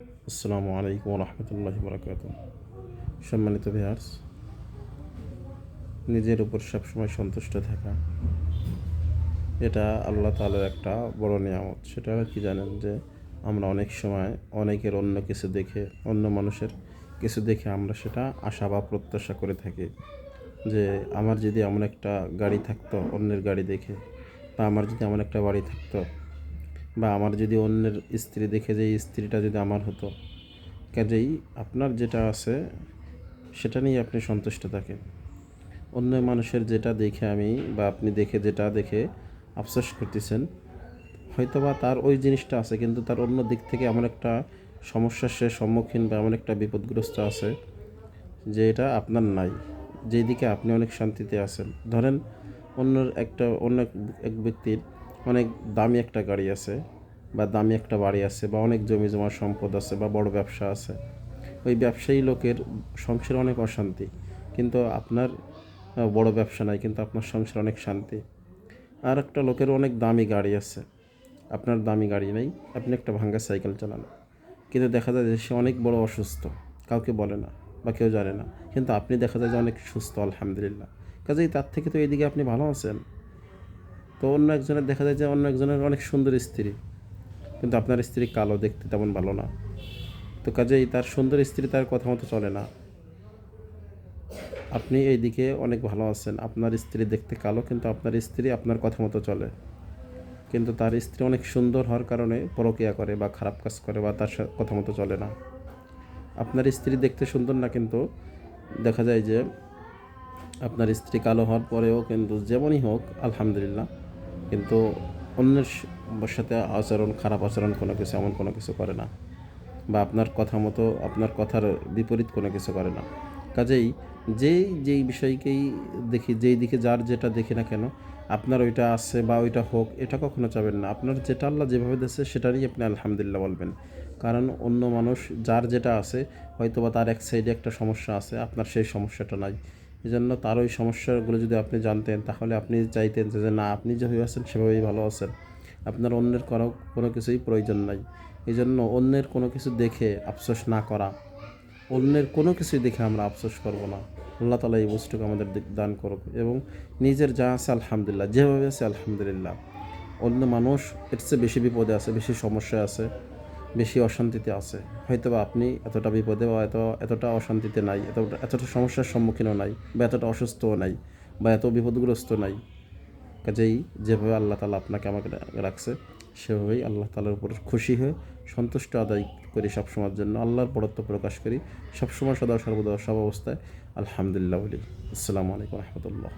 আসসালামু আলাইকুম রহমতুল্লাহি বরকাত। সম্মানিত ভিউয়ার্স, নিজের উপর সবসময় সন্তুষ্ট থাকা এটা আল্লাহ তাআলার একটা বড় নিয়ামত। সেটা কি জানেন যে আমরা অনেক সময় অনেকের অন্য কিছু দেখে, অন্য মানুষের কিছু দেখে আমরা সেটা আশা বা প্রত্যাশা করে থাকি যে আমার যদি এমন একটা গাড়ি থাকতো অন্যের গাড়ি দেখে, বা আমার যদি এমন একটা বাড়ি থাকতো, বা আমার যদি অন্যের স্ত্রী দেখে যে এই স্ত্রীটা যদি আমার হতো। কাজেই আপনার যেটা আছে সেটা নিয়ে আপনি সন্তুষ্ট থাকেন। অন্য মানুষের যেটা দেখে বা আপনি যেটা দেখে আফসোস করতেছেন, হয়তোবা তার ওই জিনিসটা আছে, কিন্তু তার অন্য দিক থেকে এমন একটা সমস্যার সে সম্মুখীন বা এমন একটা বিপদগ্রস্ত আছে যে এটা আপনার নাই, যেই দিকে আপনি অনেক শান্তিতে আছেন। ধরেন অন্য এক ব্যক্তির অনেক দামি একটা গাড়ি আছে, বা দামি একটা বাড়ি আছে, বা অনেক জমি জমা সম্পদ আছে, বা বড় ব্যবসা আছে। ওই ব্যবসায়ী লোকের সংসারে অনেক অশান্তি, কিন্তু আপনার বড় ব্যবসা নাই, কিন্তু আপনার সংসারে অনেক শান্তি। আর একটা লোকের অনেক দামি গাড়ি আছে, আপনার দামি গাড়ি নেই, আপনি একটা ভাঙ্গা সাইকেল চালান, কিন্তু দেখা যায় যে সে অনেক বড় অসুস্থ, কাউকে বলে না বা কেউ জানে না, কিন্তু আপনি দেখা যায় যে অনেক সুস্থ আলহামদুলিল্লাহ। কাজেই তার থেকে তো এইদিকে আপনি ভালো আছেন। তো দেখা যায় যে অন্য একজনের অনেক সুন্দর স্ত্রী, কিন্তু আপনার স্ত্রী কালো, দেখতে তেমন ভালো না। তো কাজেই তার সুন্দর স্ত্রী তার কথা মতো চলে না। আপনি এই দিকে অনেক ভালো আছেন, আপনার স্ত্রী দেখতে কালো, কিন্তু আপনার স্ত্রী আপনার কথা মতো চলে, কিন্তু তার স্ত্রী অনেক সুন্দর হওয়ার কারণে পরকীয়া করে বা খারাপ কাজ করে বা তার কথা মতো চলে না। আপনার স্ত্রী দেখতে সুন্দর না, কিন্তু দেখা যায় যে আপনার স্ত্রী কালো হওয়ার পরেও কিন্তু যেমনই হোক আলহামদুলিল্লাহ, কিন্তু অন্যের সাথে খারাপ আচরণ কোনো কিছু, এমন কোনো কিছু করে না, বা আপনার কথা মতো, আপনার কথার বিপরীত কোনো কিছু করে না। কাজেই যেই বিষয়কেই দেখি, যেই দিকে যার যেটা দেখি না কেন, আপনার ওইটা আছে বা ওইটা হোক, এটা কখনো চাবেন না। আপনার যেটা আল্লাহ যেভাবে দিয়েছে সেটারই আপনি আলহামদুলিল্লাহ বলবেন। কারণ অন্য মানুষ যার যেটা আছে, হয়তো বা তার এক সাইডে একটা সমস্যা আছে, আপনার সেই সমস্যাটা নাই। এই জন্য তার ওই সমস্যাগুলো যদি আপনি জানতেন, তাহলে আপনি চাইতেন যে না, আপনি যেভাবে আছেন সেভাবেই ভালো আছেন, আপনার অন্যের কোনো কিছুই প্রয়োজন নাই। এই জন্য অন্যের কোনো কিছু দেখে আফসোস না করা, অন্যের কোনো কিছুই দেখে আমরা আফসোস করব না। আল্লাহ তাআলা এই বুঝটুকু আমাদের দান করুক, এবং নিজের যা আছে আলহামদুলিল্লাহ, যেভাবে আছে আলহামদুলিল্লাহ। অন্য মানুষ এর চেয়ে বেশি বিপদে আছে, বেশি সমস্যায় আছে, বেশি অশান্তিতে আছে। হয়তো বা আপনি এতটা বিপদে বা এতটা অশান্তিতে নাই, এতটা সমস্যার সম্মুখীনও নাই, বা এতটা অসুস্থও নাই, বা এত বিপদগ্রস্ত নাই। কাজেই যেভাবে আল্লাহ তাআলা আপনাকে আমাকে রাখছে, সেভাবেই আল্লাহ তাআলার উপর খুশি হয়ে সন্তুষ্ট আদায় করি সবসময়ের জন্য, আল্লাহর বড়ত্ব প্রকাশ করি সবসময়, সদা সর্বদা সব অবস্থায় আলহামদুলিল্লাহ বলি। আসসালামু আলাইকুম রহমতুল্লাহ।